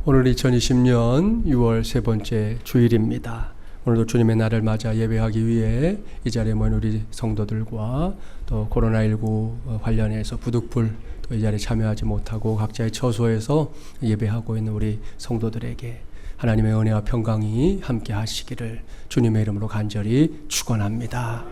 오늘 2020년 6월 세 번째 주일입니다. 오늘도 주님의 날을 맞아 예배하기 위해 이 자리에 모인 우리 성도들과 또 코로나19 관련해서 부득불 또 이 자리에 참여하지 못하고 각자의 처소에서 예배하고 있는 우리 성도들에게 하나님의 은혜와 평강이 함께 하시기를 주님의 이름으로 간절히 축원합니다.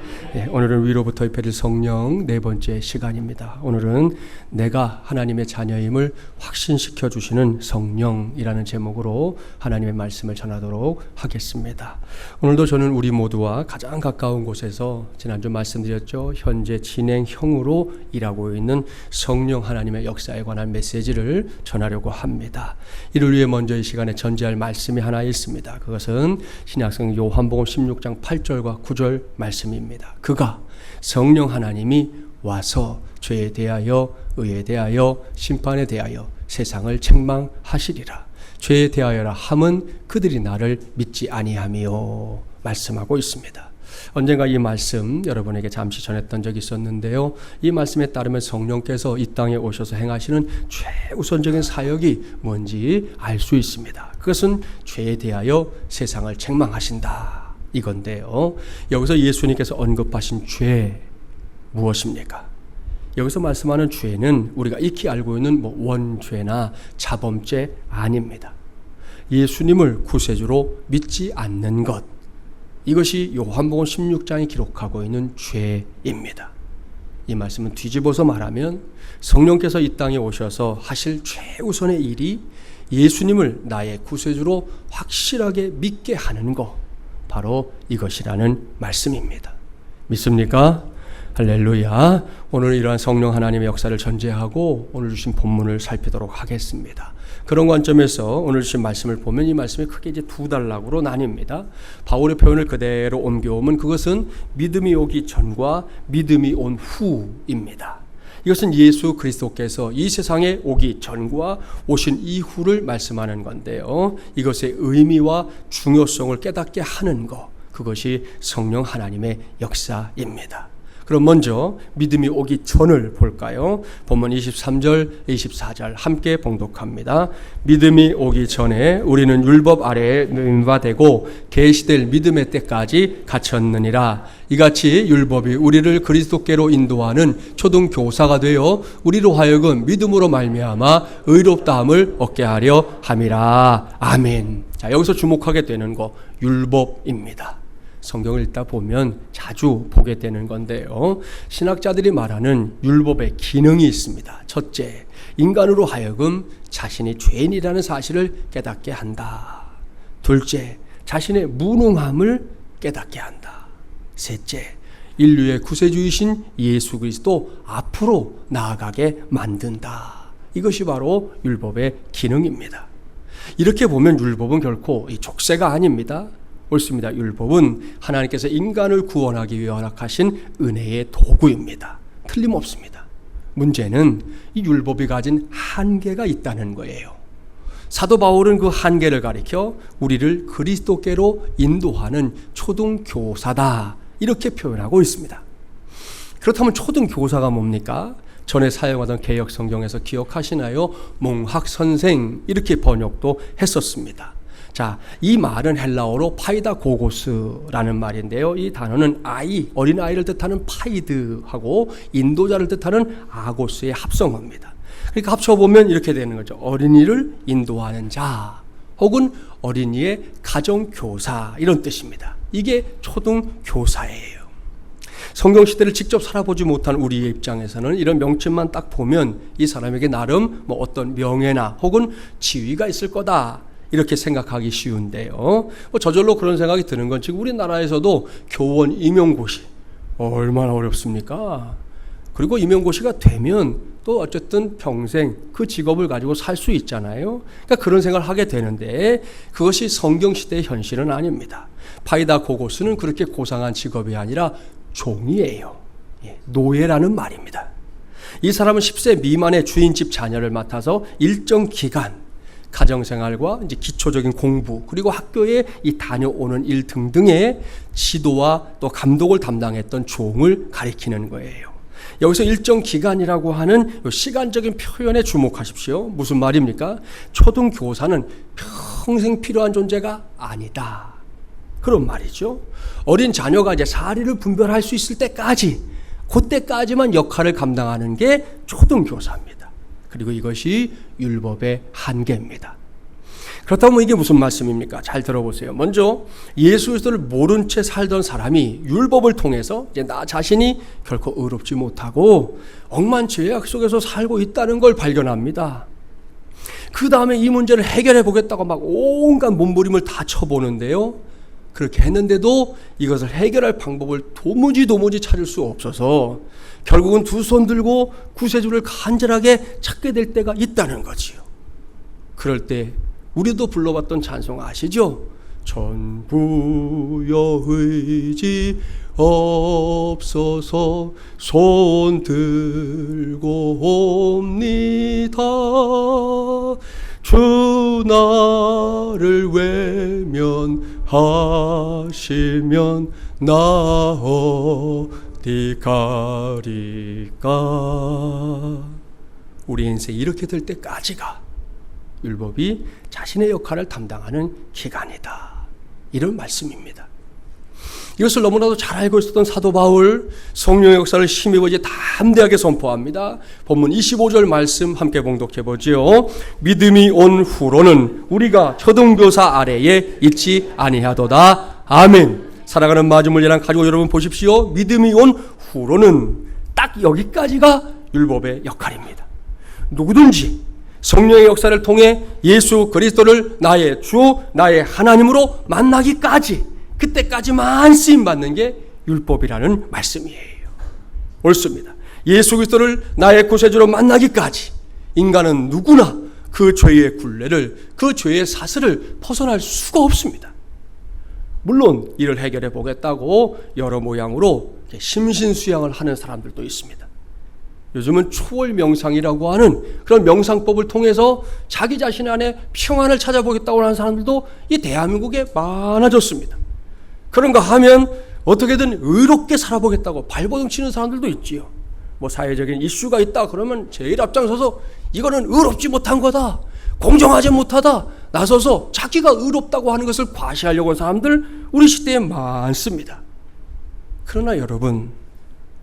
오늘은 위로부터 입혀질 성령 네 번째 시간입니다. 오늘은 내가 하나님의 자녀임을 확신시켜 주시는 성령이라는 제목으로 하나님의 말씀을 전하도록 하겠습니다. 오늘도 저는 우리 모두와 가장 가까운 곳에서 지난주 말씀드렸죠. 현재 진행형으로 일하고 있는 성령 하나님의 역사에 관한 메시지를 전하려고 합니다. 이를 위해 먼저 이 시간에 전제할 말씀이 하나 있습니다. 그것은 신약성 요한복음 16장 8절과 9절 말씀입니다. 그가 성령 하나님이 와서 죄에 대하여 의에 대하여 심판에 대하여 세상을 책망하시리라. 죄에 대하여라 함은 그들이 나를 믿지 아니하며 말씀하고 있습니다. 언젠가 이 말씀 여러분에게 잠시 전했던 적이 있었는데요. 이 말씀에 따르면 성령께서 이 땅에 오셔서 행하시는 최우선적인 사역이 뭔지 알 수 있습니다. 그것은 죄에 대하여 세상을 책망하신다 이건데요. 여기서 예수님께서 언급하신 죄 무엇입니까? 여기서 말씀하는 죄는 우리가 익히 알고 있는 원죄나 자범죄 아닙니다. 예수님을 구세주로 믿지 않는 것, 이것이 요한복음 16장이 기록하고 있는 죄입니다. 이 말씀은 뒤집어서 말하면 성령께서 이 땅에 오셔서 하실 최우선의 일이 예수님을 나의 구세주로 확실하게 믿게 하는 것, 바로 이것이라는 말씀입니다. 믿습니까? 할렐루야. 오늘 이러한 성령 하나님의 역사를 전제하고 오늘 주신 본문을 살피도록 하겠습니다. 그런 관점에서 오늘 주신 말씀을 보면 이 말씀이 크게 이제 두 단락으로 나뉩니다. 바울의 표현을 그대로 옮겨오면 그것은 믿음이 오기 전과 믿음이 온 후입니다. 이것은 예수 그리스도께서 이 세상에 오기 전과 오신 이후를 말씀하는 건데요. 이것의 의미와 중요성을 깨닫게 하는 것, 그것이 성령 하나님의 역사입니다. 그럼 먼저 믿음이 오기 전을 볼까요? 본문 23절, 24절 함께 봉독합니다. 믿음이 오기 전에 우리는 율법 아래에 인바되고 계시될 믿음의 때까지 갇혔느니라. 이같이 율법이 우리를 그리스도께로 인도하는 초등교사가 되어 우리로 하여금 믿음으로 말미암아 의롭다함을 얻게 하려 함이라. 아멘. 자, 여기서 주목하게 되는 거 율법입니다. 성경을 읽다 보면 자주 보게 되는 건데요. 신학자들이 말하는 율법의 기능이 있습니다. 첫째, 인간으로 하여금 자신이 죄인이라는 사실을 깨닫게 한다. 둘째, 자신의 무능함을 깨닫게 한다. 셋째, 인류의 구세주이신 예수 그리스도 앞으로 나아가게 만든다. 이것이 바로 율법의 기능입니다. 이렇게 보면 율법은 결코 이 족쇄가 아닙니다. 옳습니다. 율법은 하나님께서 인간을 구원하기 위해 허락하신 은혜의 도구입니다. 틀림없습니다. 문제는 이 율법이 가진 한계가 있다는 거예요. 사도 바울은 그 한계를 가리켜 우리를 그리스도께로 인도하는 초등교사다 이렇게 표현하고 있습니다. 그렇다면 초등교사가 뭡니까? 전에 사용하던 개역 성경에서 기억하시나요? 몽학선생 이렇게 번역도 했었습니다. 자, 이 말은 헬라어로 파이다고고스라는 말인데요. 이 단어는 어린아이를 뜻하는 파이드하고 인도자를 뜻하는 아고스의 합성어입니다. 그러니까 합쳐보면 이렇게 되는 거죠. 어린이를 인도하는 자 혹은 어린이의 가정교사 이런 뜻입니다. 이게 초등교사예요. 성경시대를 직접 살아보지 못한 우리의 입장에서는 이런 명칭만 딱 보면 이 사람에게 나름 어떤 명예나 혹은 지위가 있을 거다 이렇게 생각하기 쉬운데요. 저절로 그런 생각이 드는 건 지금 우리나라에서도 교원 임용고시 얼마나 어렵습니까? 그리고 임용고시가 되면 또 어쨌든 평생 그 직업을 가지고 살 수 있잖아요. 그러니까 그런 생각을 하게 되는데 그것이 성경시대의 현실은 아닙니다. 파이다고고스는 그렇게 고상한 직업이 아니라 종이에요. 노예라는 말입니다. 이 사람은 10세 미만의 주인집 자녀를 맡아서 일정 기간 가정생활과 이제 기초적인 공부 그리고 학교에 이 다녀오는 일 등등의 지도와 또 감독을 담당했던 종을 가리키는 거예요. 여기서 일정 기간이라고 하는 시간적인 표현에 주목하십시오. 무슨 말입니까? 초등교사는 평생 필요한 존재가 아니다. 그런 말이죠. 어린 자녀가 이제 사리를 분별할 수 있을 때까지, 그때까지만 역할을 감당하는 게 초등교사입니다. 그리고 이것이 율법의 한계입니다. 그렇다면 이게 무슨 말씀입니까? 잘 들어보세요. 먼저 예수 그리스도를 모른 채 살던 사람이 율법을 통해서 이제 나 자신이 결코 의롭지 못하고 억만 죄악 속에서 살고 있다는 걸 발견합니다. 그 다음에 이 문제를 해결해 보겠다고 막 온갖 몸부림을 다 쳐보는데요. 그렇게 했는데도 이것을 해결할 방법을 도무지 찾을 수 없어서 결국은 두 손 들고 구세주를 간절하게 찾게 될 때가 있다는 거지요. 그럴 때 우리도 불러봤던 찬송 아시죠? 전부여 의지 없어서 손 들고 옵니다. 주 나를 외면하시면 나 어디 가리까. 우리 인생이 이렇게 될 때까지가 율법이 자신의 역할을 담당하는 기간이다. 이런 말씀입니다. 이것을 너무나도 잘 알고 있었던 사도 바울, 성령의 역사를 힘입어 이제 담대하게 선포합니다. 본문 25절 말씀 함께 봉독해 보지요. 믿음이 온 후로는 우리가 초등교사 아래에 있지 아니하도다. 아멘. 사랑하는 마음을 예랑 가지고 여러분 보십시오. 믿음이 온 후로는 딱 여기까지가 율법의 역할입니다. 누구든지 성령의 역사를 통해 예수 그리스도를 나의 주, 나의 하나님으로 만나기까지, 그때까지만 쓰임받는 게 율법이라는 말씀이에요. 옳습니다. 예수 그리스도를 나의 구세주로 만나기까지 인간은 누구나 그 죄의 굴레를, 그 죄의 사슬을 벗어날 수가 없습니다. 물론 이를 해결해 보겠다고 여러 모양으로 심신수양을 하는 사람들도 있습니다. 요즘은 초월 명상이라고 하는 그런 명상법을 통해서 자기 자신 안에 평안을 찾아보겠다고 하는 사람들도 이 대한민국에 많아졌습니다. 그런가 하면 어떻게든 의롭게 살아보겠다고 발버둥 치는 사람들도 있지요. 뭐 사회적인 이슈가 있다 그러면 제일 앞장서서 이거는 의롭지 못한 거다, 공정하지 못하다 나서서 자기가 의롭다고 하는 것을 과시하려고 하는 사람들 우리 시대에 많습니다. 그러나 여러분,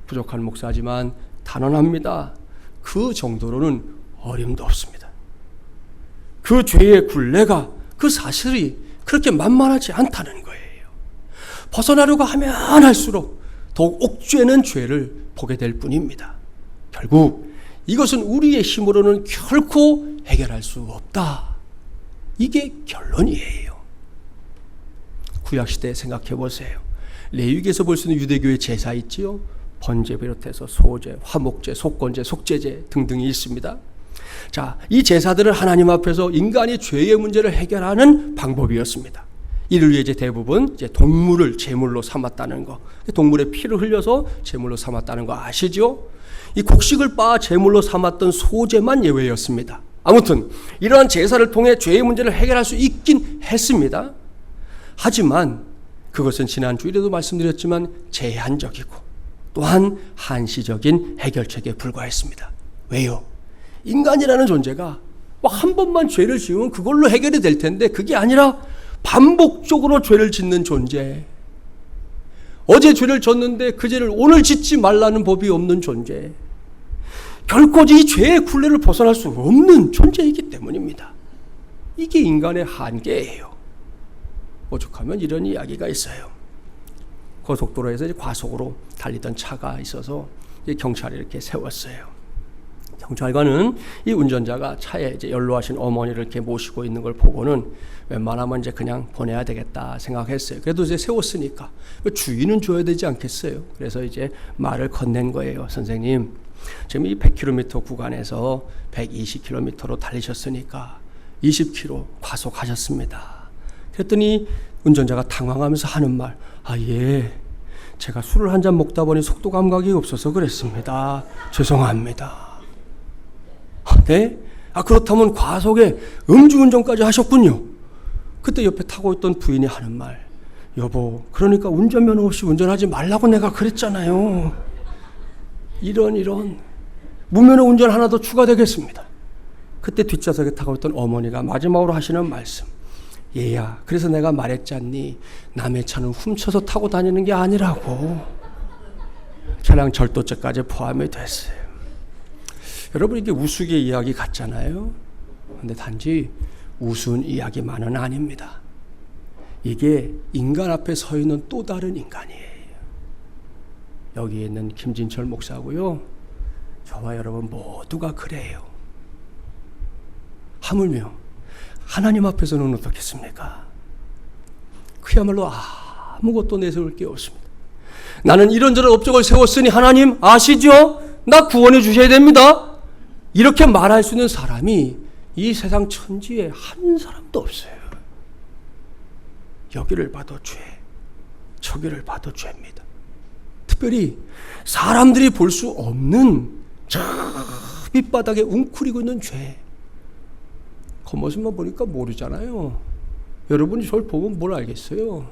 부족한 목사지만 단언합니다. 그 정도로는 어림도 없습니다. 그 죄의 굴레가, 그 사실이 그렇게 만만하지 않다는 거예요. 벗어나려고 하면 할수록 더욱 옥죄는 죄를 보게 될 뿐입니다. 결국 이것은 우리의 힘으로는 결코 해결할 수 없다. 이게 결론이에요. 구약시대 생각해 보세요. 레위기에서 볼 수 있는 유대교의 제사 있지요. 번제 비롯해서 소제, 화목제, 속건제, 속죄제 등등이 있습니다. 자, 이 제사들은 하나님 앞에서 인간이 죄의 문제를 해결하는 방법이었습니다. 이를 위해 이제 대부분 이제 동물을 제물로 삼았다는 거, 동물의 피를 흘려서 제물로 삼았다는 거 아시죠? 이 곡식을 빻아 제물로 삼았던 소제만 예외였습니다. 아무튼 이러한 제사를 통해 죄의 문제를 해결할 수 있긴 했습니다. 하지만 그것은 지난 주일에도 말씀드렸지만 제한적이고 또한 한시적인 해결책에 불과했습니다. 왜요? 인간이라는 존재가 한 번만 죄를 지으면 그걸로 해결이 될 텐데 그게 아니라 반복적으로 죄를 짓는 존재, 어제 죄를 졌는데 그 죄를 오늘 짓지 말라는 법이 없는 존재, 결코 이 죄의 굴레를 벗어날 수 없는 존재이기 때문입니다. 이게 인간의 한계예요. 오죽하면 이런 이야기가 있어요. 고속도로에서 이제 과속으로 달리던 차가 있어서 이제 경찰이 이렇게 세웠어요. 경찰관은 이 운전자가 차에 이제 연로하신 어머니를 이렇게 모시고 있는 걸 보고는 웬만하면 이제 그냥 보내야 되겠다 생각했어요. 그래도 이제 세웠으니까 주의는 줘야 되지 않겠어요. 그래서 이제 말을 건넨 거예요. 선생님, 지금 이 100km 구간에서 120km로 달리셨으니까 20km 과속하셨습니다. 그랬더니 운전자가 당황하면서 하는 말, 예, 제가 술을 한 잔 먹다 보니 속도 감각이 없어서 그랬습니다. 죄송합니다. 네? 그렇다면 과속에 음주운전까지 하셨군요. 그때 옆에 타고 있던 부인이 하는 말, 여보, 그러니까 운전면허 없이 운전하지 말라고 내가 그랬잖아요. 이런 무면허 운전 하나 더 추가되겠습니다. 그때 뒷좌석에 타고 있던 어머니가 마지막으로 하시는 말씀. 얘야, 그래서 내가 말했잖니. 남의 차는 훔쳐서 타고 다니는 게 아니라고. 차량 절도죄까지 포함이 됐어요. 여러분, 이게 우스개 이야기 같잖아요. 근데 단지 우스운 이야기만은 아닙니다. 이게 인간 앞에 서 있는 또 다른 인간이에요. 여기에 있는 김진철 목사고요. 저와 여러분 모두가 그래요. 하물며 하나님 앞에서는 어떻겠습니까? 그야말로 아무것도 내세울 게 없습니다. 나는 이런저런 업적을 세웠으니 하나님 아시죠? 나 구원해 주셔야 됩니다. 이렇게 말할 수 있는 사람이 이 세상 천지에 한 사람도 없어요. 여기를 봐도 죄, 저기를 봐도 죄입니다. 특별히 사람들이 볼 수 없는 저 밑바닥에 웅크리고 있는 죄. 겉모습만 보니까 모르잖아요. 여러분이 저를 보면 뭘 알겠어요.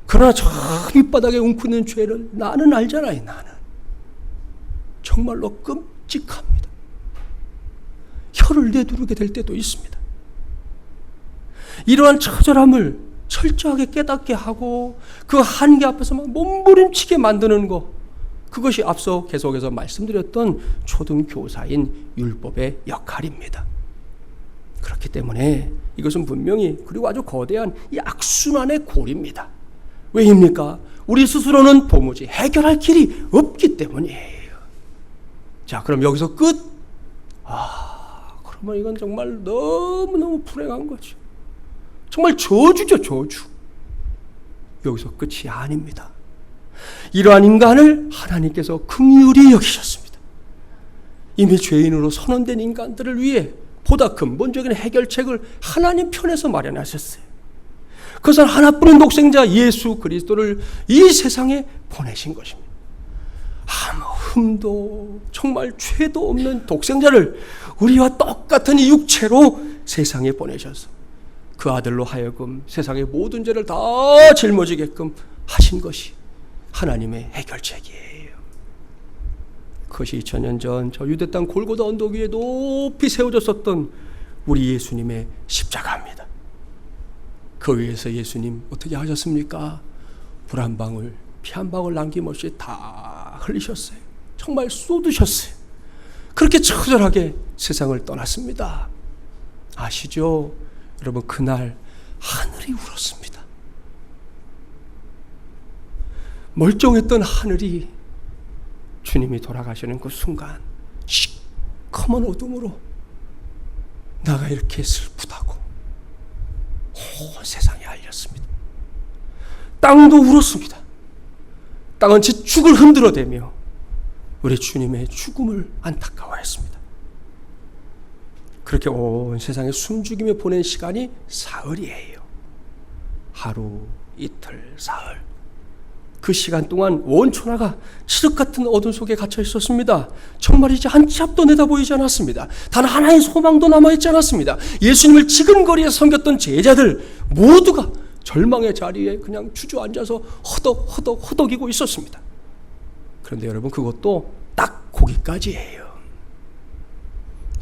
그러나 저 밑바닥에 웅크리는 죄를 나는 알잖아요. 나는 정말로 끔찍합니다. 혀를 내두르게 될 때도 있습니다. 이러한 처절함을 철저하게 깨닫게 하고 그 한계 앞에서만 몸부림치게 만드는 것, 그것이 앞서 계속해서 말씀드렸던 초등교사인 율법의 역할입니다. 그렇기 때문에 이것은 분명히, 그리고 아주 거대한 이 악순환의 골입니다. 왜입니까? 우리 스스로는 도무지 해결할 길이 없기 때문이에요. 자, 그럼 여기서 끝? 그러면 이건 정말 너무너무 불행한 거죠. 정말 저주죠, 저주. 여기서 끝이 아닙니다. 이러한 인간을 하나님께서 긍휼히 여기셨습니다. 이미 죄인으로 선언된 인간들을 위해 보다 근본적인 해결책을 하나님 편에서 마련하셨어요. 그것은 하나뿐인 독생자 예수 그리스도를 이 세상에 보내신 것입니다. 아무 흠도 정말 죄도 없는 독생자를 우리와 똑같은 이 육체로 세상에 보내셔서 그 아들로 하여금 세상의 모든 죄를 다 짊어지게끔 하신 것이 하나님의 해결책이에요. 그것이 2000년 전 저 유대 땅 골고다 언덕 위에 높이 세워졌었던 우리 예수님의 십자가입니다. 그 위에서 예수님 어떻게 하셨습니까? 불 한 방울, 피 한 방울 남김없이 다 흘리셨어요. 정말 쏟으셨어요. 그렇게 처절하게 세상을 떠났습니다. 아시죠? 여러분, 그날 하늘이 울었습니다. 멀쩡했던 하늘이 주님이 돌아가시는 그 순간 시커먼 어둠으로 나가 이렇게 슬프다고 온 세상에 알렸습니다. 땅도 울었습니다. 땅은 지축을 흔들어대며 우리 주님의 죽음을 안타까워했습니다. 그렇게 온 세상에 숨죽이며 보낸 시간이 사흘이에요. 하루, 이틀, 사흘. 그 시간 동안 온 천하가 칠흑 같은 어둠 속에 갇혀 있었습니다. 정말이지 한 치 앞도 내다보이지 않았습니다. 단 하나의 소망도 남아있지 않았습니다. 예수님을 지근거리에 섬겼던 제자들 모두가 절망의 자리에 그냥 주저앉아서 허덕이고 있었습니다. 그런데 여러분, 그것도 딱 거기까지예요.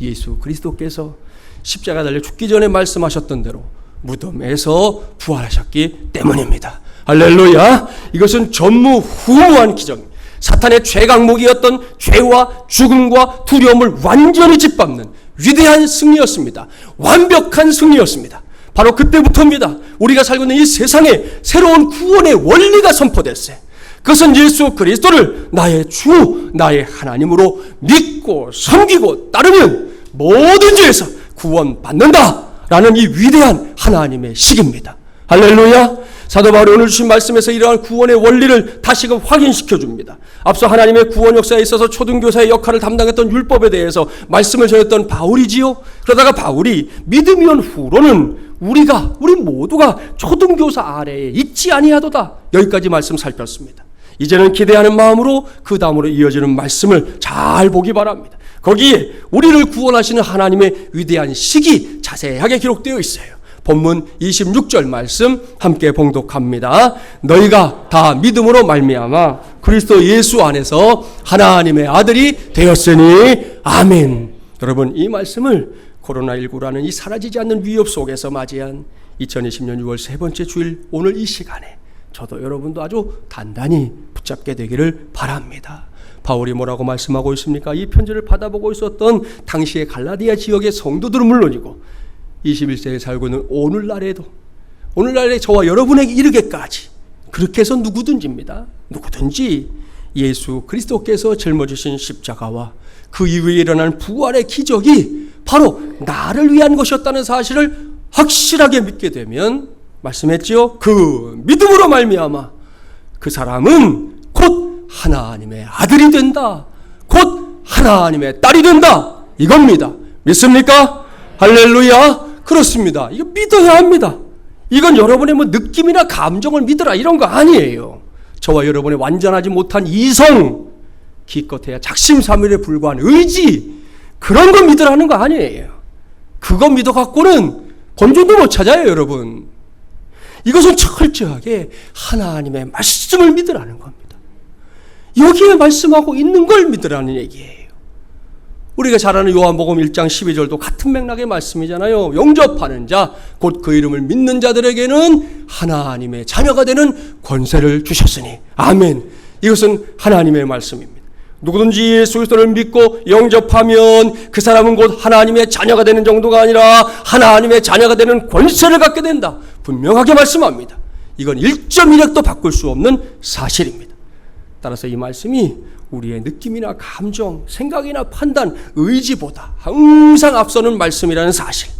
예수 그리스도께서 십자가 달려 죽기 전에 말씀하셨던 대로 무덤에서 부활하셨기 때문입니다. 할렐루야! 이것은 전무후무한 기적입니다. 사탄의 최강목이었던 죄와 죽음과 두려움을 완전히 짓밟는 위대한 승리였습니다. 완벽한 승리였습니다. 바로 그때부터입니다. 우리가 살고 있는 이 세상에 새로운 구원의 원리가 선포됐어요. 그것은 예수 그리스도를 나의 주, 나의 하나님으로 믿고 섬기고 따르면 모든 죄에서 구원받는다라는 이 위대한 하나님의 식입니다. 할렐루야! 사도 바울이 오늘 주신 말씀에서 이러한 구원의 원리를 다시금 확인시켜 줍니다. 앞서 하나님의 구원 역사에 있어서 초등교사의 역할을 담당했던 율법에 대해서 말씀을 전했던 바울이지요. 그러다가 바울이 믿음이 온 후로는 우리 모두가 초등교사 아래에 있지 아니하도다. 여기까지 말씀 살폈습니다. 이제는 기대하는 마음으로 그 다음으로 이어지는 말씀을 잘 보기 바랍니다. 거기에 우리를 구원하시는 하나님의 위대한 식이 자세하게 기록되어 있어요. 본문 26절 말씀 함께 봉독합니다. 너희가 다 믿음으로 말미암아 그리스도 예수 안에서 하나님의 아들이 되었으니 아멘. 여러분, 이 말씀을 코로나19라는 이 사라지지 않는 위협 속에서 맞이한 2020년 6월 세 번째 주일 오늘 이 시간에 저도 여러분도 아주 단단히 붙잡게 되기를 바랍니다. 바울이 뭐라고 말씀하고 있습니까? 이 편지를 받아보고 있었던 당시의 갈라디아 지역의 성도들은 물론이고 21세기에 살고 있는 오늘날에 저와 여러분에게 이르게까지 그렇게 해서 누구든지 예수 그리스도께서 짊어지신 십자가와 그 이후에 일어난 부활의 기적이 바로 나를 위한 것이었다는 사실을 확실하게 믿게 되면 말씀했지요. 그 믿음으로 말미암아 그 사람은 곧 하나님의 아들이 된다. 곧 하나님의 딸이 된다. 이겁니다. 믿습니까? 할렐루야. 그렇습니다. 이거 믿어야 합니다. 이건 여러분의 뭐 느낌이나 감정을 믿으라 이런 거 아니에요. 저와 여러분의 완전하지 못한 이성, 기껏해야 작심삼일에 불과한 의지, 그런 거 믿으라는 거 아니에요. 그거 믿어갖고는 본전도 못 찾아요, 여러분. 이것은 철저하게 하나님의 말씀을 믿으라는 겁니다. 여기에 말씀하고 있는 걸 믿으라는 얘기예요. 우리가 잘 아는 요한복음 1장 12절도 같은 맥락의 말씀이잖아요. 영접하는 자, 곧 그 이름을 믿는 자들에게는 하나님의 자녀가 되는 권세를 주셨으니 아멘. 이것은 하나님의 말씀입니다. 누구든지 예수 그리스도를 믿고 영접하면 그 사람은 곧 하나님의 자녀가 되는 정도가 아니라 하나님의 자녀가 되는 권세를 갖게 된다. 분명하게 말씀합니다. 이건 1.1핵도 바꿀 수 없는 사실입니다. 따라서 이 말씀이 우리의 느낌이나 감정, 생각이나 판단, 의지보다 항상 앞서는 말씀이라는 사실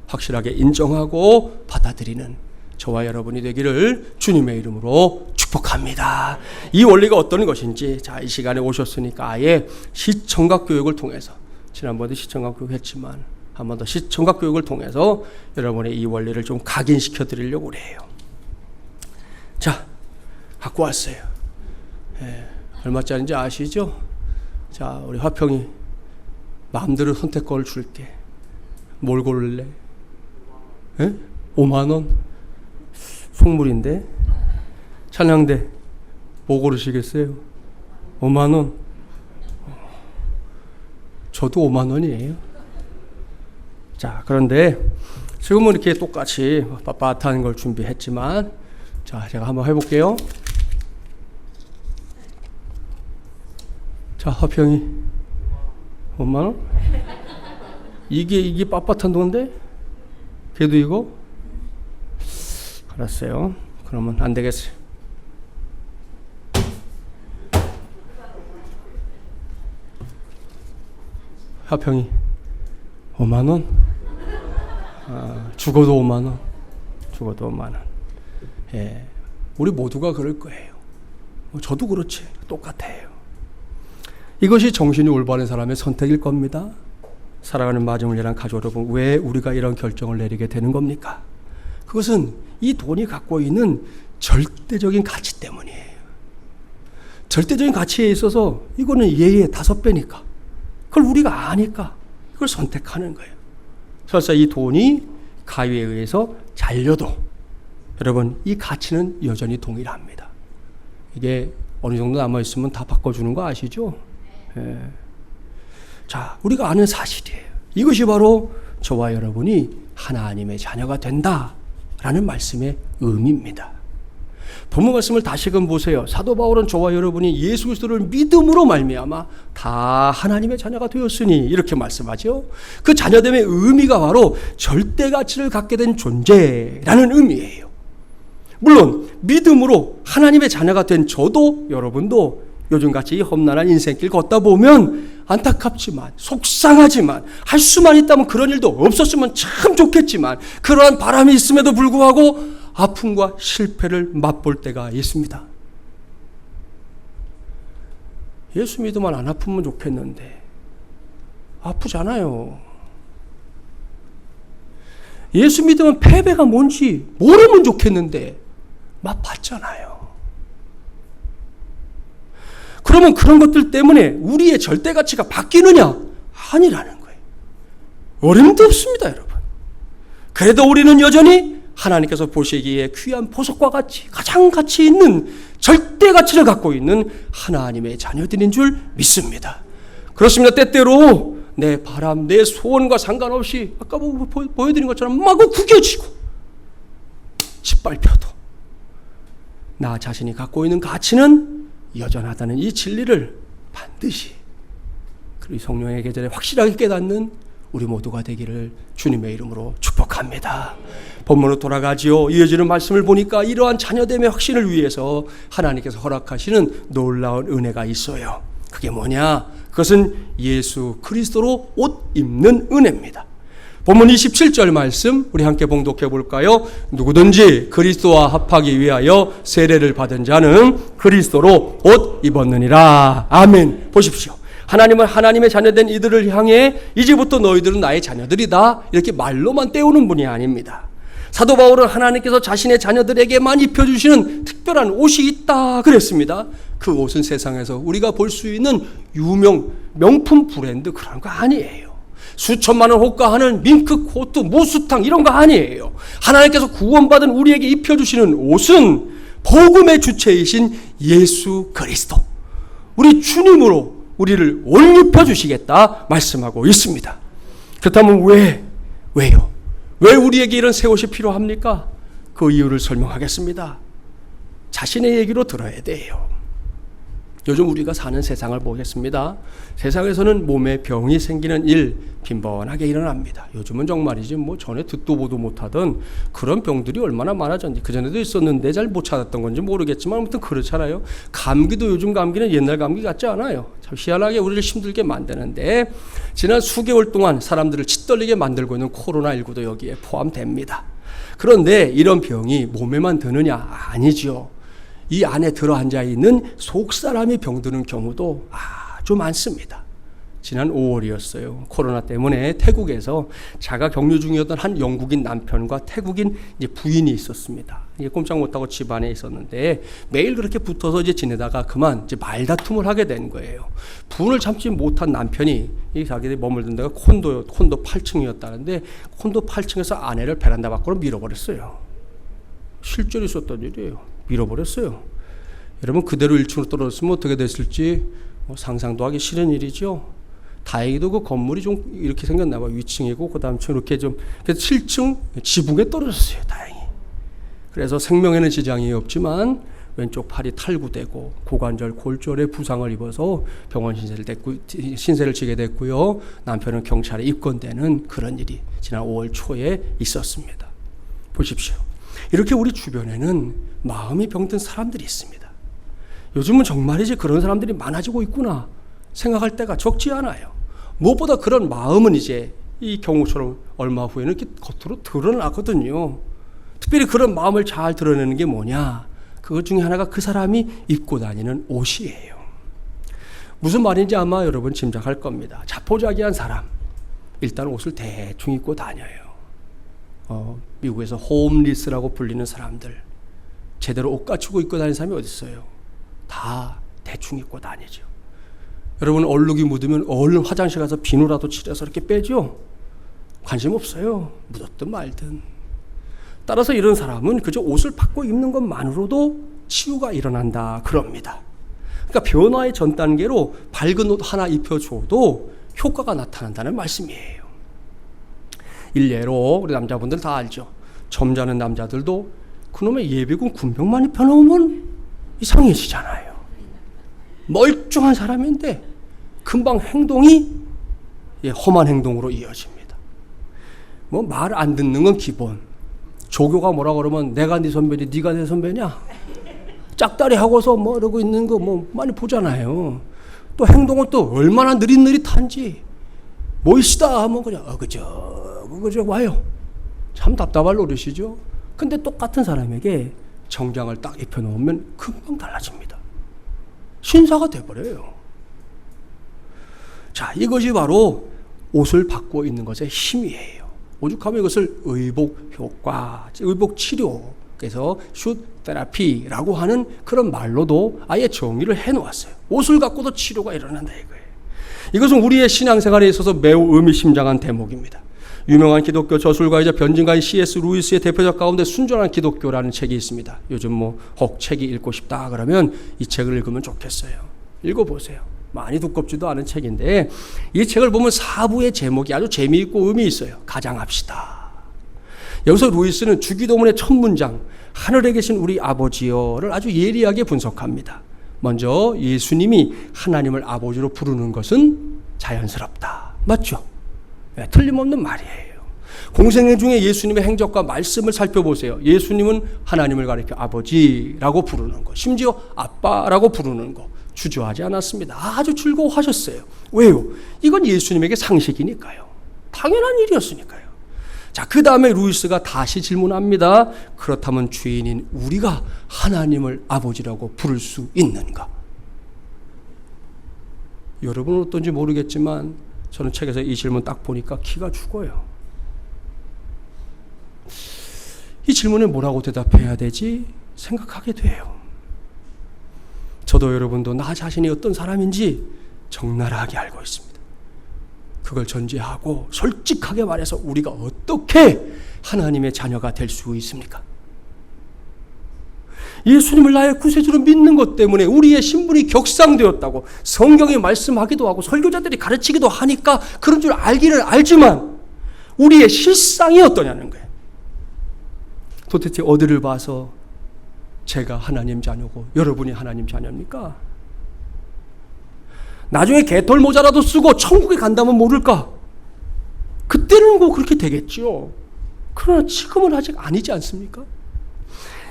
확실하게 인정하고 받아들이는 저와 여러분이 되기를 주님의 이름으로 축복합니다. 이 원리가 어떤 것인지 이 시간에 오셨으니까 아예 시청각 교육을 통해서 지난번에 시청각 교육 했지만 한 번 더 시청각 교육을 통해서 여러분의 이 원리를 좀 각인시켜 드리려고 그래요. 자, 갖고 왔어요. 얼마짜리인지 아시죠? 자, 우리 화평이 마음대로 선택권을 줄게. 뭘 고를래? 5만 원? 속물인데? 찬양대 뭐 고르시겠어요? 5만 원? 저도 5만 원이에요. 자, 그런데 지금은 이렇게 똑같이 빳빳한 걸 준비했지만 자, 제가 한번 해볼게요. 자, 화평이 5만 원? 이게 빳빳한 돈인데? 걔도 이거? 알았어요. 그러면 안 되겠어요. 화평이 5만 원? 죽어도 5만 원. 죽어도 5만 원. 예, 우리 모두가 그럴 거예요. 저도 그렇지. 똑같아요. 이것이 정신이 올바른 사람의 선택일 겁니다. 사랑하는 마중을 위한 가족 여러분, 왜 우리가 이런 결정을 내리게 되는 겁니까? 그것은 이 돈이 갖고 있는 절대적인 가치 때문이에요. 절대적인 가치에 있어서 이거는 얘의 5배니까 그걸 우리가 아니까 이걸 선택하는 거예요. 설사 이 돈이 가위에 의해서 잘려도 여러분 이 가치는 여전히 동일합니다. 이게 어느 정도 남아있으면 다 바꿔주는 거 아시죠? 예. 자, 우리가 아는 사실이에요. 이것이 바로 저와 여러분이 하나님의 자녀가 된다라는 말씀의 의미입니다. 본문 말씀을 다시금 보세요. 사도 바울은 저와 여러분이 예수 그리스도를 믿음으로 말미암아 다 하나님의 자녀가 되었으니 이렇게 말씀하죠. 그 자녀됨의 의미가 바로 절대 가치를 갖게 된 존재라는 의미예요. 물론 믿음으로 하나님의 자녀가 된 저도 여러분도 요즘같이 험난한 인생길 걷다 보면 안타깝지만 속상하지만 할 수만 있다면 그런 일도 없었으면 참 좋겠지만 그러한 바람이 있음에도 불구하고 아픔과 실패를 맛볼 때가 있습니다. 예수 믿으면 안 아프면 좋겠는데 아프잖아요. 예수 믿으면 패배가 뭔지 모르면 좋겠는데 맛봤잖아요. 그러면 그런 것들 때문에 우리의 절대 가치가 바뀌느냐? 아니라는 거예요. 어림도 없습니다, 여러분. 그래도 우리는 여전히 하나님께서 보시기에 귀한 보석과 같이 가장 가치 있는 절대 가치를 갖고 있는 하나님의 자녀들인 줄 믿습니다. 그렇습니다. 때때로 내 바람, 내 소원과 상관없이 아까 보여드린 것처럼 마구 구겨지고 짓밟혀도 나 자신이 갖고 있는 가치는 여전하다는 이 진리를 반드시 그리고 성령의 계절에 확실하게 깨닫는 우리 모두가 되기를 주님의 이름으로 축복합니다. 본문으로 돌아가지요. 이어지는 말씀을 보니까 이러한 자녀됨의 확신을 위해서 하나님께서 허락하시는 놀라운 은혜가 있어요. 그게 뭐냐? 그것은 예수 그리스도로 옷 입는 은혜입니다. 본문 27절 말씀 우리 함께 봉독해 볼까요? 누구든지 그리스도와 합하기 위하여 세례를 받은 자는 그리스도로 옷 입었느니라. 아멘. 보십시오. 하나님은 하나님의 자녀된 이들을 향해 이제부터 너희들은 나의 자녀들이다 이렇게 말로만 때우는 분이 아닙니다. 사도 바울은 하나님께서 자신의 자녀들에게만 입혀주시는 특별한 옷이 있다 그랬습니다. 그 옷은 세상에서 우리가 볼 수 있는 명품 브랜드 그런 거 아니에요. 수천만 원 호가하는 밍크 코트, 무스탕 이런 거 아니에요. 하나님께서 구원받은 우리에게 입혀주시는 옷은 복음의 주체이신 예수 그리스도, 우리 주님으로 우리를 옷 입혀주시겠다 말씀하고 있습니다. 그렇다면 왜요? 왜 우리에게 이런 새 옷이 필요합니까? 그 이유를 설명하겠습니다. 자신의 얘기로 들어야 돼요. 요즘 우리가 사는 세상을 보겠습니다. 세상에서는 몸에 병이 생기는 일 빈번하게 일어납니다. 요즘은 정말이지 전에 듣도 보도 못하던 그런 병들이 얼마나 많아졌는지, 그전에도 있었는데 잘 못 찾았던 건지 모르겠지만 아무튼 그렇잖아요. 감기도 요즘 감기는 옛날 감기 같지 않아요. 참 희한하게 우리를 힘들게 만드는데 지난 수개월 동안 사람들을 짓떨리게 만들고 있는 코로나19도 여기에 포함됩니다. 그런데 이런 병이 몸에만 드느냐? 아니죠. 이 안에 들어앉아 있는 속사람이 병드는 경우도 아주 많습니다. 지난 5월이었어요. 코로나 때문에 태국에서 자가 격리 중이었던 한 영국인 남편과 태국인 부인이 있었습니다. 이게 꼼짝 못하고 집안에 있었는데 매일 그렇게 붙어서 지내다가 그만 말다툼을 하게 된 거예요. 분을 참지 못한 남편이 자기들이 머물던 데가 콘도 8층이었다는데 콘도 8층에서 아내를 베란다 밖으로 밀어버렸어요. 실제로 있었던 일이에요. 밀어버렸어요. 여러분 그대로 1층으로 떨어졌으면 어떻게 됐을지 상상도 하기 싫은 일이죠. 다행히도 그 건물이 좀 이렇게 생겼나 봐요. 위층이고 그 다음 층 이렇게 좀 그래서 7층 지붕에 떨어졌어요. 다행히. 그래서 생명에는 지장이 없지만 왼쪽 팔이 탈구되고 고관절 골절에 부상을 입어서 병원 신세를 지게 됐고요. 남편은 경찰에 입건되는 그런 일이 지난 5월 초에 있었습니다. 보십시오. 이렇게 우리 주변에는 마음이 병든 사람들이 있습니다. 요즘은 정말이지 그런 사람들이 많아지고 있구나 생각할 때가 적지 않아요. 무엇보다 그런 마음은 이제 이 경우처럼 얼마 후에는 이렇게 겉으로 드러나거든요. 특별히 그런 마음을 잘 드러내는 게 뭐냐? 그것 중에 하나가 그 사람이 입고 다니는 옷이에요. 무슨 말인지 아마 여러분 짐작할 겁니다. 자포자기한 사람, 일단 옷을 대충 입고 다녀요. 미국에서 홈리스라고 불리는 사람들, 제대로 옷 갖추고 입고 다니는 사람이 어디 있어요? 다 대충 입고 다니죠. 여러분 얼룩이 묻으면 얼른 화장실 가서 비누라도 칠해서 이렇게 빼죠. 관심 없어요. 묻었든 말든. 따라서 이런 사람은 그저 옷을 바꿔 입는 것만으로도 치유가 일어난다 그럽니다. 그러니까 변화의 전 단계로 밝은 옷 하나 입혀줘도 효과가 나타난다는 말씀이에요. 일례로 우리 남자분들 다 알죠. 점잖은 남자들도 그놈의 예비군 군병만 입혀놓으면 이상해지잖아요. 멀쩡한 사람인데 금방 행동이 험한 행동으로 이어집니다. 말 안 듣는 건 기본. 조교가 뭐라 그러면 내가 네 선배니 네가 내 선배냐? 짝다리 하고서 이러고 있는 거 많이 보잖아요. 또 행동은 또 얼마나 느릿느릿한지 멋있다 하면 그냥 그저 와요. 참 답답할 노릇이죠. 근데 똑같은 사람에게 정장을 딱 입혀놓으면 금방 달라집니다. 신사가 돼버려요. 자, 이것이 바로 옷을 바꾸어 있는 것의 힘이에요. 오죽하면 이것을 의복 효과, 의복 치료, 그래서 슛 테라피라고 하는 그런 말로도 아예 정의를 해놓았어요. 옷을 갖고도 치료가 일어난다 이거예요. 이것은 우리의 신앙생활에 있어서 매우 의미심장한 대목입니다. 유명한 기독교 저술가이자 변증가인 C.S. 루이스의 대표작 가운데 순전한 기독교라는 책이 있습니다. 요즘 혹 책이 읽고 싶다 그러면 이 책을 읽으면 좋겠어요. 읽어보세요. 많이 두껍지도 않은 책인데 이 책을 보면 사부의 제목이 아주 재미있고 의미 있어요. 가장합시다. 여기서 루이스는 주기도문의 첫 문장 하늘에 계신 우리 아버지여를 아주 예리하게 분석합니다. 먼저 예수님이 하나님을 아버지로 부르는 것은 자연스럽다. 맞죠? 네, 틀림없는 말이에요. 공생애 중에 예수님의 행적과 말씀을 살펴보세요. 예수님은 하나님을 가리켜 아버지라고 부르는 것, 심지어 아빠라고 부르는 것 주저하지 않았습니다. 아주 즐거워하셨어요. 왜요? 이건 예수님에게 상식이니까요. 당연한 일이었으니까요. 자, 그 다음에 루이스가 다시 질문합니다. 그렇다면 죄인인 우리가 하나님을 아버지라고 부를 수 있는가? 여러분은 어떤지 모르겠지만 저는 책에서 이 질문 딱 보니까 기가 죽어요. 이 질문에 뭐라고 대답해야 되지? 생각하게 돼요. 저도 여러분도 나 자신이 어떤 사람인지 적나라하게 알고 있습니다. 그걸 전제하고 솔직하게 말해서 우리가 어떻게 하나님의 자녀가 될 수 있습니까? 예수님을 나의 구세주로 믿는 것 때문에 우리의 신분이 격상되었다고 성경이 말씀하기도 하고 설교자들이 가르치기도 하니까 그런 줄 알기는 알지만 우리의 실상이 어떠냐는 거예요. 도대체 어디를 봐서 제가 하나님 자녀고 여러분이 하나님 자녀입니까? 나중에 개털 모자라도 쓰고 천국에 간다면 모를까? 그때는 그렇게 되겠죠. 그러나 지금은 아직 아니지 않습니까?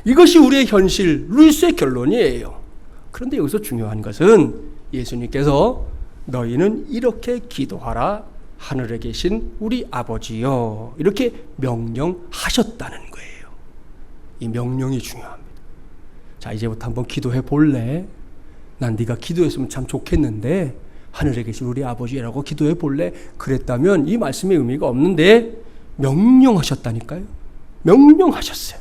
이것이 우리의 현실, 루이스의 결론이에요. 그런데 여기서 중요한 것은 예수님께서 너희는 이렇게 기도하라 하늘에 계신 우리 아버지여 이렇게 명령하셨다는 거예요. 이 명령이 중요합니다. 자, 이제부터 한번 기도해 볼래? 난 네가 기도했으면 참 좋겠는데 하늘에 계신 우리 아버지라고 기도해 볼래? 그랬다면 이 말씀의 의미가 없는데 명령하셨다니까요. 명령하셨어요.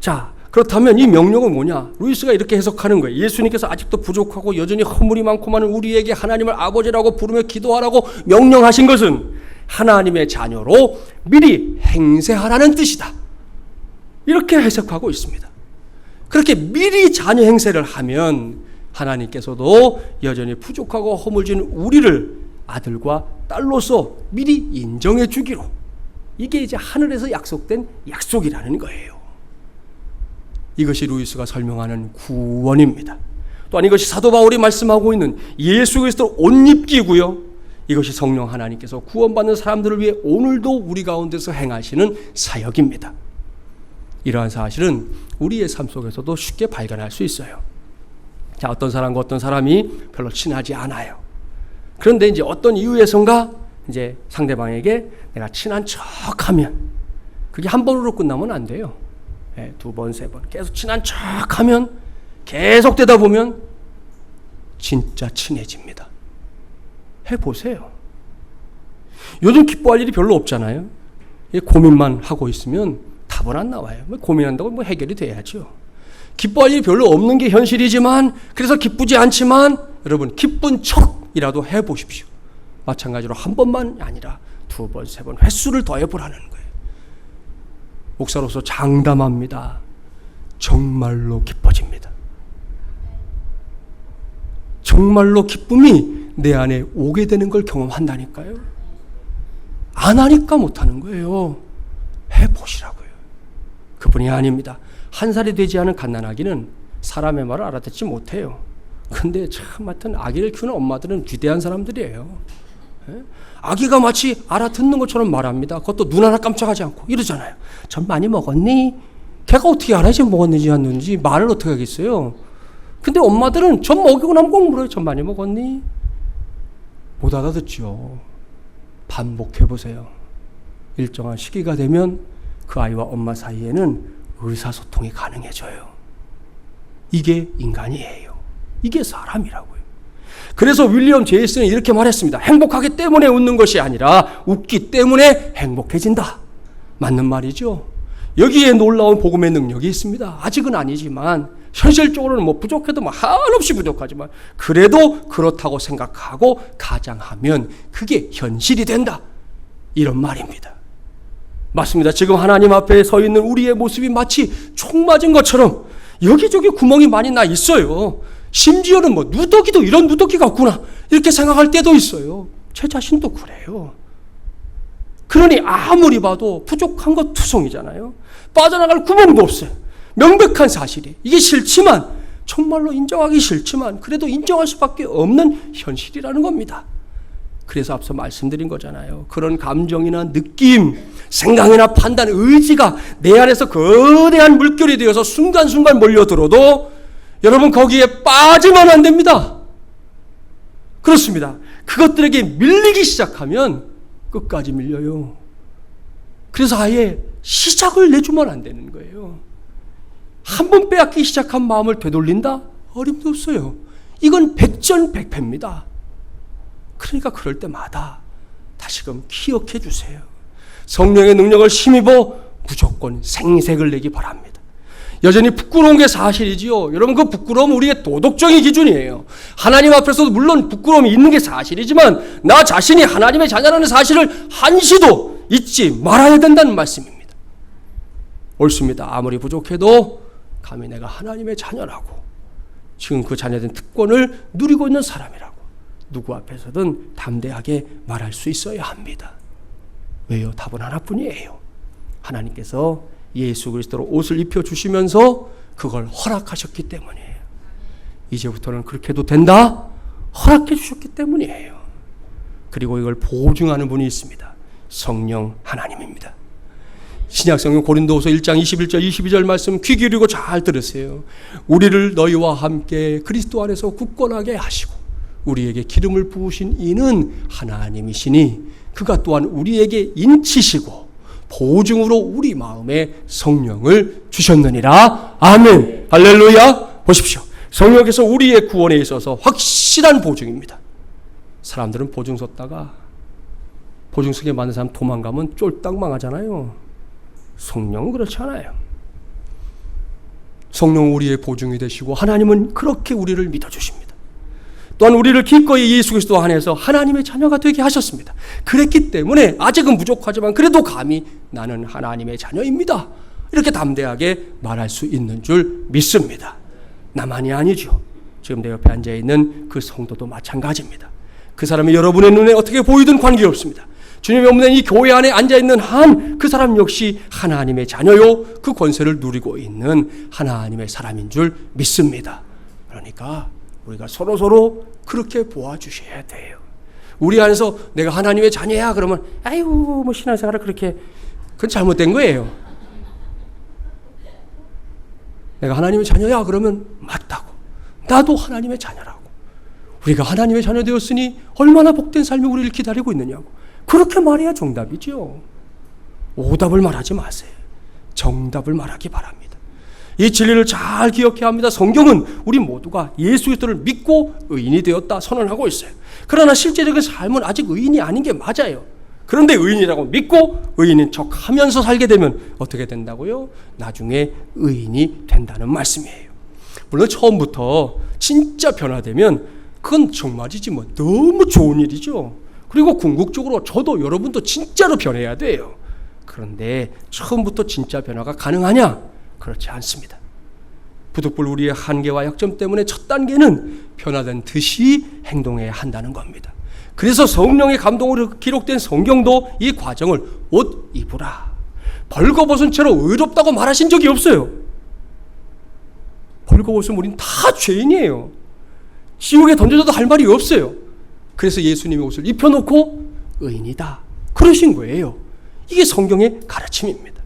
자, 그렇다면 이 명령은 뭐냐? 루이스가 이렇게 해석하는 거예요. 예수님께서 아직도 부족하고 여전히 허물이 많고 많은 우리에게 하나님을 아버지라고 부르며 기도하라고 명령하신 것은 하나님의 자녀로 미리 행세하라는 뜻이다. 이렇게 해석하고 있습니다. 그렇게 미리 자녀 행세를 하면 하나님께서도 여전히 부족하고 허물진 우리를 아들과 딸로서 미리 인정해 주기로, 이게 이제 하늘에서 약속된 약속이라는 거예요. 이것이 루이스가 설명하는 구원입니다. 또한 이것이 사도 바울이 말씀하고 있는 예수 그리스도 옷 입기고요. 이것이 성령 하나님께서 구원받는 사람들을 위해 오늘도 우리 가운데서 행하시는 사역입니다. 이러한 사실은 우리의 삶 속에서도 쉽게 발견할 수 있어요. 자, 어떤 사람과 어떤 사람이 별로 친하지 않아요. 그런데 이제 어떤 이유에선가 이제 상대방에게 내가 친한 척하면, 그게 한 번으로 끝나면 안 돼요. 네, 두 번, 세 번 계속 친한 척하면, 계속 되다 보면 진짜 친해집니다. 해보세요. 요즘 기뻐할 일이 별로 없잖아요. 고민만 하고 있으면 답은 안 나와요. 고민한다고 해결이 돼야죠. 기뻐할 일이 별로 없는 게 현실이지만, 그래서 기쁘지 않지만 여러분 기쁜 척이라도 해보십시오. 마찬가지로 한 번만 아니라 두 번, 세 번 횟수를 더해보라는 거예요. 목사로서 장담합니다. 정말로 기뻐집니다. 정말로 기쁨이 내 안에 오게 되는 걸 경험한다니까요. 안 하니까 못하는 거예요. 해보시라고요. 그뿐이 아닙니다. 한 살이 되지 않은 갓난아기는 사람의 말을 알아듣지 못해요. 근데 참 하여튼 아기를 키우는 엄마들은 위대한 사람들이에요. 아기가 마치 알아듣는 것처럼 말합니다. 그것도 눈 하나 깜짝하지 않고 이러잖아요. 전 많이 먹었니? 걔가 어떻게 알아야지 먹었는지 안 먹었는지 말을 어떻게 하겠어요. 근데 엄마들은 전 먹이고 나면 꼭 물어요. 전 많이 먹었니? 못 알아듣죠. 반복해보세요. 일정한 시기가 되면 그 아이와 엄마 사이에는 의사소통이 가능해져요. 이게 인간이에요. 이게 사람이라고요. 그래서 윌리엄 제이슨은 이렇게 말했습니다. 행복하기 때문에 웃는 것이 아니라 웃기 때문에 행복해진다. 맞는 말이죠. 여기에 놀라운 복음의 능력이 있습니다. 아직은 아니지만 현실적으로는 부족해도 한없이 부족하지만 그래도 그렇다고 생각하고 가장하면 그게 현실이 된다. 이런 말입니다. 맞습니다. 지금 하나님 앞에 서 있는 우리의 모습이 마치 총 맞은 것처럼 여기저기 구멍이 많이 나 있어요. 심지어는 누더기도 이런 누더기가 없구나 이렇게 생각할 때도 있어요. 제 자신도 그래요. 그러니 아무리 봐도 부족한 것 투성이잖아요. 빠져나갈 구멍도 없어요. 명백한 사실이. 이게 싫지만, 정말로 인정하기 싫지만 그래도 인정할 수밖에 없는 현실이라는 겁니다. 그래서 앞서 말씀드린 거잖아요. 그런 감정이나 느낌, 생각이나 판단, 의지가 내 안에서 거대한 물결이 되어서 순간순간 몰려들어도 여러분 거기에 빠지면 안 됩니다. 그렇습니다. 그것들에게 밀리기 시작하면 끝까지 밀려요. 그래서 아예 시작을 내주면 안 되는 거예요. 한 번 빼앗기 시작한 마음을 되돌린다? 어림도 없어요. 이건 백전백패입니다. 그러니까 그럴 때마다 다시금 기억해 주세요. 성령의 능력을 힘입어 무조건 생색을 내기 바랍니다. 여전히 부끄러운 게 사실이지요. 여러분 그 부끄러움은 우리의 도덕적인 기준이에요. 하나님 앞에서도 물론 부끄러움이 있는 게 사실이지만 나 자신이 하나님의 자녀라는 사실을 한시도 잊지 말아야 된다는 말씀입니다. 옳습니다. 아무리 부족해도 감히 내가 하나님의 자녀라고 지금 그 자녀된 특권을 누리고 있는 사람이라고 누구 앞에서든 담대하게 말할 수 있어야 합니다. 왜요? 답은 하나뿐이에요. 하나님께서 예수 그리스도로 옷을 입혀주시면서 그걸 허락하셨기 때문이에요. 이제부터는 그렇게 해도 된다? 허락해 주셨기 때문이에요. 그리고 이걸 보증하는 분이 있습니다. 성령 하나님입니다. 신약성경 고린도후서 1장 21절 22절 말씀 귀 기울이고 잘 들으세요. 우리를 너희와 함께 그리스도 안에서 굳건하게 하시고 우리에게 기름을 부으신 이는 하나님이시니 그가 또한 우리에게 인치시고 보증으로 우리 마음에 성령을 주셨느니라. 아멘. 할렐루야. 보십시오. 성령께서 우리의 구원에 있어서 확실한 보증입니다. 사람들은 보증 섰다가 보증 서게 만든 사람 도망가면 쫄딱 망하잖아요. 성령은 그렇지 않아요. 성령은 우리의 보증이 되시고 하나님은 그렇게 우리를 믿어주십니다. 또한 우리를 기꺼이 예수 그리스도 안에서 하나님의 자녀가 되게 하셨습니다. 그랬기 때문에 아직은 부족하지만 그래도 감히 나는 하나님의 자녀입니다. 이렇게 담대하게 말할 수 있는 줄 믿습니다. 나만이 아니죠. 지금 내 옆에 앉아있는 그 성도도 마찬가지입니다. 그 사람이 여러분의 눈에 어떻게 보이든 관계없습니다. 주님이 없는 이 교회 안에 앉아있는 한 그 사람 역시 하나님의 자녀요 그 권세를 누리고 있는 하나님의 사람인 줄 믿습니다. 그러니까 우리가 서로 그렇게 보아주셔야 돼요. 우리 안에서 내가 하나님의 자녀야 그러면 아유 뭐 신앙생활을 그렇게 그건 잘못된 거예요. 내가 하나님의 자녀야 그러면 맞다고. 나도 하나님의 자녀라고. 우리가 하나님의 자녀 되었으니 얼마나 복된 삶이 우리를 기다리고 있느냐고. 그렇게 말해야 정답이죠. 오답을 말하지 마세요. 정답을 말하기 바랍니다. 이 진리를 잘 기억해야 합니다. 성경은 우리 모두가 예수 그리스도를 믿고 의인이 되었다 선언하고 있어요. 그러나 실제적인 삶은 아직 의인이 아닌 게 맞아요. 그런데 의인이라고 믿고 의인인 척하면서 살게 되면 어떻게 된다고요? 나중에 의인이 된다는 말씀이에요. 물론 처음부터 진짜 변화되면 그건 정말이지 뭐 너무 좋은 일이죠. 그리고 궁극적으로 저도 여러분도 진짜로 변해야 돼요. 그런데 처음부터 진짜 변화가 가능하냐? 그렇지 않습니다. 부득불 우리의 한계와 약점 때문에 첫 단계는 변화된 듯이 행동해야 한다는 겁니다. 그래서 성령의 감동으로 기록된 성경도 이 과정을 옷 입으라. 벌거벗은 채로 의롭다고 말하신 적이 없어요. 벌거벗은 우린 다 죄인이에요. 지옥에 던져져도 할 말이 없어요. 그래서 예수님이 옷을 입혀놓고 의인이다 그러신 거예요. 이게 성경의 가르침입니다.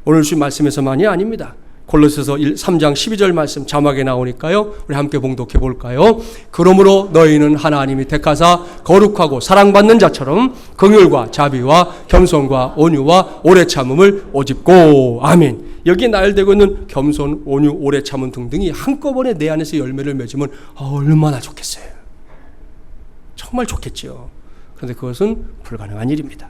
오늘 주신 말씀에서만이 아닙니다. 골로새서 3장 12절 말씀 자막에 나오니까요. 우리 함께 봉독해 볼까요? 그러므로 너희는 하나님이 택하사 거룩하고 사랑받는 자처럼 긍휼과 자비와 겸손과 온유와 오래 참음을 오집고. 아멘. 여기에 나열되고 있는 겸손, 온유, 오래 참음 등등이 한꺼번에 내 안에서 열매를 맺으면 얼마나 좋겠어요. 정말 좋겠죠. 그런데 그것은 불가능한 일입니다.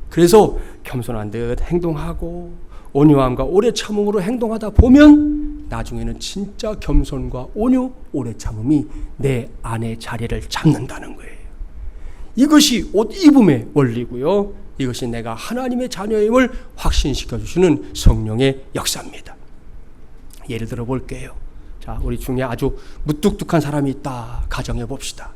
그래서 겸손한 듯 행동하고 온유함과 오래 참음으로 행동하다 보면 나중에는 진짜 겸손과 온유, 오래 참음이 내 안에 자리를 잡는다는 거예요. 이것이 옷 입음의 원리고요. 이것이 내가 하나님의 자녀임을 확신시켜 주시는 성령의 역사입니다. 예를 들어 볼게요. 자, 우리 중에 아주 무뚝뚝한 사람이 있다 가정해 봅시다.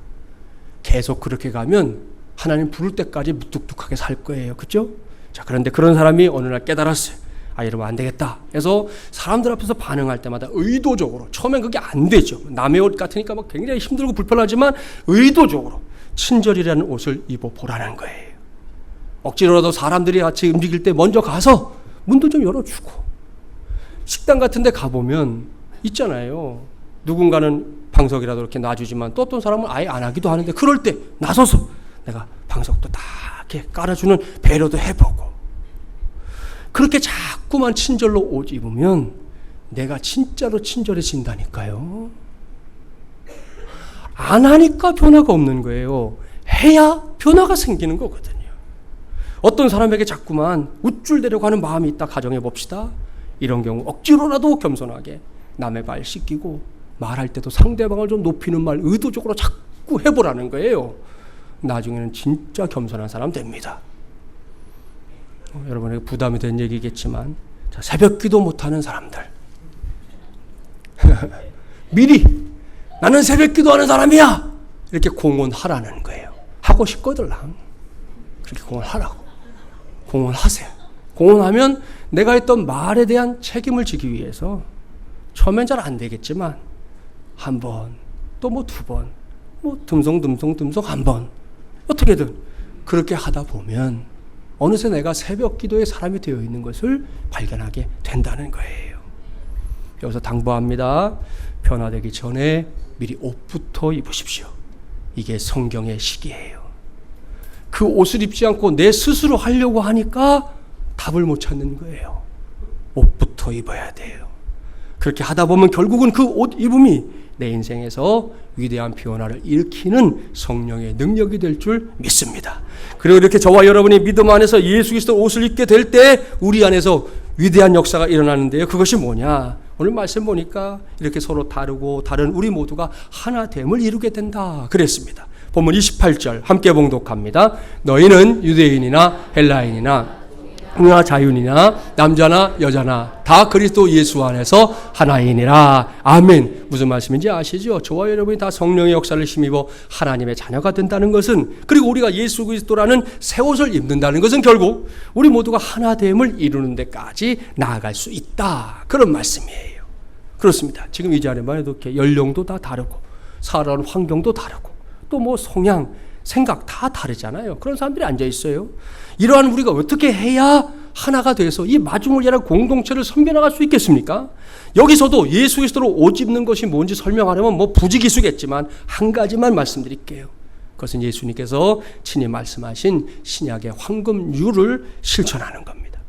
계속 그렇게 가면 하나님 부를 때까지 무뚝뚝하게 살 거예요. 그렇죠? 자, 그런데 그런 사람이 어느 날 깨달았어요. 아, 이러면 안 되겠다. 그래서 사람들 앞에서 반응할 때마다 의도적으로, 처음엔 그게 안 되죠. 남의 옷 같으니까 막 굉장히 힘들고 불편하지만 의도적으로 친절이라는 옷을 입어보라는 거예요. 억지로라도 사람들이 같이 움직일 때 먼저 가서 문도 좀 열어주고, 식당 같은 데 가보면 있잖아요. 누군가는 방석이라도 이렇게 놔주지만 또 어떤 사람은 아예 안 하기도 하는데, 그럴 때 나서서 내가 방석도 다 이렇게 깔아주는 배려도 해보고, 그렇게 자꾸만 친절로 옷 입으면 내가 진짜로 친절해진다니까요. 안 하니까 변화가 없는 거예요. 해야 변화가 생기는 거거든요. 어떤 사람에게 자꾸만 우쭐대려고 하는 마음이 있다 가정해 봅시다. 이런 경우 억지로라도 겸손하게 남의 발 씻기고, 말할 때도 상대방을 좀 높이는 말 의도적으로 자꾸 해보라는 거예요. 나중에는 진짜 겸손한 사람 됩니다. 여러분에게 부담이 된 얘기겠지만, 자, 새벽 기도 못하는 사람들 미리 나는 새벽 기도하는 사람이야 이렇게 공언하라는 거예요. 하고 싶거들랑 그렇게 공언하라고. 공언하세요. 공언하면 내가 했던 말에 대한 책임을 지기 위해서 처음엔 잘 안 되겠지만 한 번, 또 뭐 두 번, 뭐 듬성 한 번, 어떻게든 그렇게 하다 보면 어느새 내가 새벽 기도의 사람이 되어 있는 것을 발견하게 된다는 거예요. 여기서 당부합니다. 변화되기 전에 미리 옷부터 입으십시오. 이게 성경의 시기예요. 그 옷을 입지 않고 내 스스로 하려고 하니까 답을 못 찾는 거예요. 옷부터 입어야 돼요. 그렇게 하다 보면 결국은 그 옷 입음이 내 인생에서 위대한 변화를 일으키는 성령의 능력이 될 줄 믿습니다. 그리고 이렇게 저와 여러분이 믿음 안에서 예수 그리스도 옷을 입게 될 때 우리 안에서 위대한 역사가 일어나는데요. 그것이 뭐냐? 오늘 말씀 보니까 이렇게 서로 다르고 다른 우리 모두가 하나됨을 이루게 된다 그랬습니다. 본문 28절 함께 봉독합니다. 너희는 유대인이나 헬라인이나 나 자유인이나 남자나 여자나 다 그리스도 예수 안에서 하나이니라. 아멘. 무슨 말씀인지 아시죠? 저와 여러분이 다 성령의 역사를 힘입어 하나님의 자녀가 된다는 것은, 그리고 우리가 예수 그리스도라는 새 옷을 입는다는 것은 결국 우리 모두가 하나됨을 이루는 데까지 나아갈 수 있다, 그런 말씀이에요. 그렇습니다. 지금 이 자리만 해도 이렇게 연령도 다 다르고 살아가는 환경도 다르고 또 뭐 성향, 생각 다 다르잖아요. 그런 사람들이 앉아 있어요. 이러한 우리가 어떻게 해야 하나가 돼서 이 마중을 열한 공동체를 섬겨나갈 수 있겠습니까? 여기서도 예수 그리스도로 옷 입는 것이 뭔지 설명하려면 뭐 부지기수겠지만 한 가지만 말씀드릴게요. 그것은 예수님께서 친히 말씀하신 신약의 황금률을 실천하는 겁니다.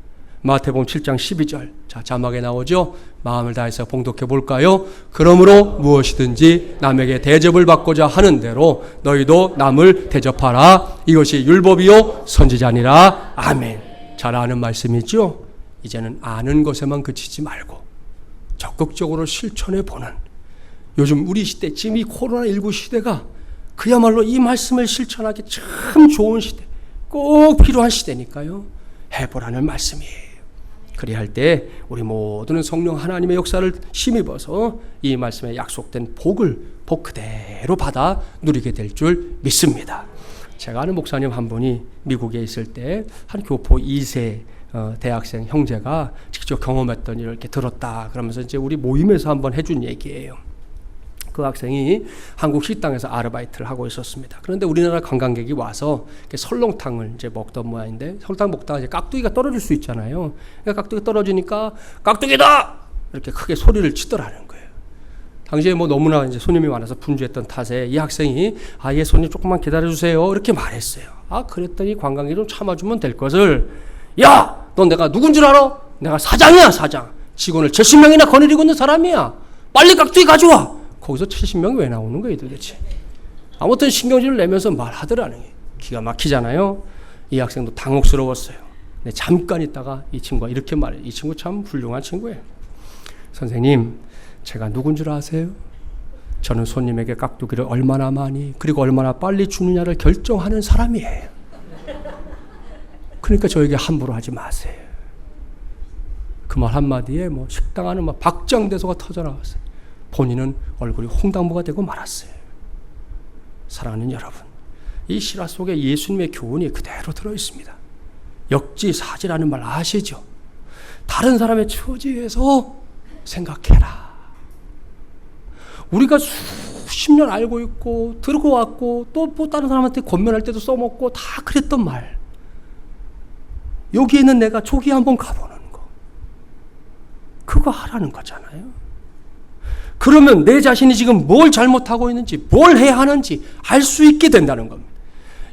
마태복음 7장 12절. 자, 자막에 나오죠. 마음을 다해서 봉독해 볼까요? 그러므로 무엇이든지 남에게 대접을 받고자 하는 대로 너희도 남을 대접하라. 이것이 율법이요 선지자니라. 아멘. 잘 아는 말씀이죠. 이제는 아는 것에만 그치지 말고 적극적으로 실천해 보는, 요즘 우리 시대, 지금 이 코로나19 시대가 그야말로 이 말씀을 실천하기 참 좋은 시대, 꼭 필요한 시대니까요. 해보라는 말씀이에요. 그리할 때 우리 모두는 성령 하나님의 역사를 힘입어서 이 말씀에 약속된 복 그대로 받아 누리게 될 줄 믿습니다. 제가 아는 목사님 한 분이 미국에 있을 때 한 교포 2세 대학생 형제가 직접 경험했던 일을 이렇게 들었다 그러면서 이제 우리 모임에서 한번 해준 얘기예요. 그 학생이 한국 식당에서 아르바이트를 하고 있었습니다. 그런데 우리나라 관광객이 와서 설렁탕을 이제 먹던 모양인데, 설렁탕 먹다가 이제 깍두기가 떨어질 수 있잖아요. 그러니까 깍두기 떨어지니까 깍두기다! 이렇게 크게 소리를 치더라는 거예요. 당시에 뭐 너무나 이제 손님이 많아서 분주했던 탓에 이 학생이 예, 손님 조금만 기다려주세요. 이렇게 말했어요. 그랬더니 관광객이 좀 참아주면 될 것을, 야! 넌 내가 누군 줄 알아? 내가 사장이야, 사장. 직원을 70명이나 거느리고 있는 사람이야. 빨리 깍두기 가져와! 거기서 70명이 왜 나오는 거예요 도대체? 아무튼 신경질을 내면서 말하더라는 게 기가 막히잖아요. 이 학생도 당혹스러웠어요. 근데 잠깐 있다가 이 친구가 이렇게 말해요. 이 친구 참 훌륭한 친구예요. 선생님, 제가 누군 줄 아세요? 저는 손님에게 깍두기를 얼마나 많이 그리고 얼마나 빨리 주느냐를 결정하는 사람이에요. 그러니까 저에게 함부로 하지 마세요. 그 말 한마디에 뭐 식당 안은 막 박장대소가 터져나왔어요. 본인은 얼굴이 홍당무가 되고 말았어요. 사랑하는 여러분, 이 실화 속에 예수님의 교훈이 그대로 들어있습니다. 역지사지라는 말 아시죠? 다른 사람의 처지에서 생각해라. 우리가 수십 년 알고 있고 들고 왔고 또 다른 사람한테 권면할 때도 써먹고 다 그랬던 말. 여기 있는 내가 저기 한번 가보는 거. 그거 하라는 거잖아요. 그러면 내 자신이 지금 뭘 잘못하고 있는지 뭘 해야 하는지 알 수 있게 된다는 겁니다.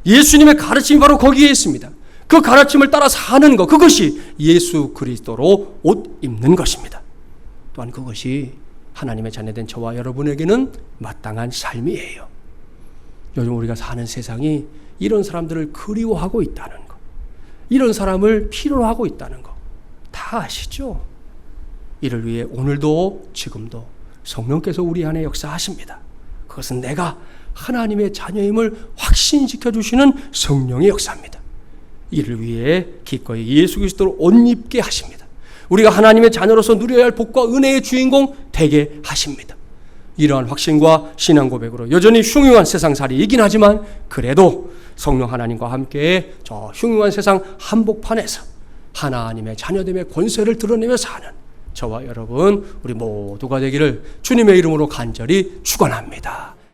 예수님의 가르침이 바로 거기에 있습니다. 그 가르침을 따라 사는 것, 그것이 예수 그리스도로 옷 입는 것입니다. 또한 그것이 하나님의 자녀된 저와 여러분에게는 마땅한 삶이에요. 요즘 우리가 사는 세상이 이런 사람들을 그리워하고 있다는 것, 이런 사람을 필요로 하고 있다는 것 다 아시죠? 이를 위해 오늘도 지금도 성령께서 우리 안에 역사하십니다. 그것은 내가 하나님의 자녀임을 확신시켜 주시는 성령의 역사입니다. 이를 위해 기꺼이 예수 그리스도로 옷 입게 하십니다. 우리가 하나님의 자녀로서 누려야 할 복과 은혜의 주인공 되게 하십니다. 이러한 확신과 신앙 고백으로 여전히 흉흉한 세상살이이긴 하지만 그래도 성령 하나님과 함께 저 흉흉한 세상 한복판에서 하나님의 자녀됨의 권세를 드러내며 사는 저와 여러분 우리 모두가 되기를 주님의 이름으로 간절히 축원합니다.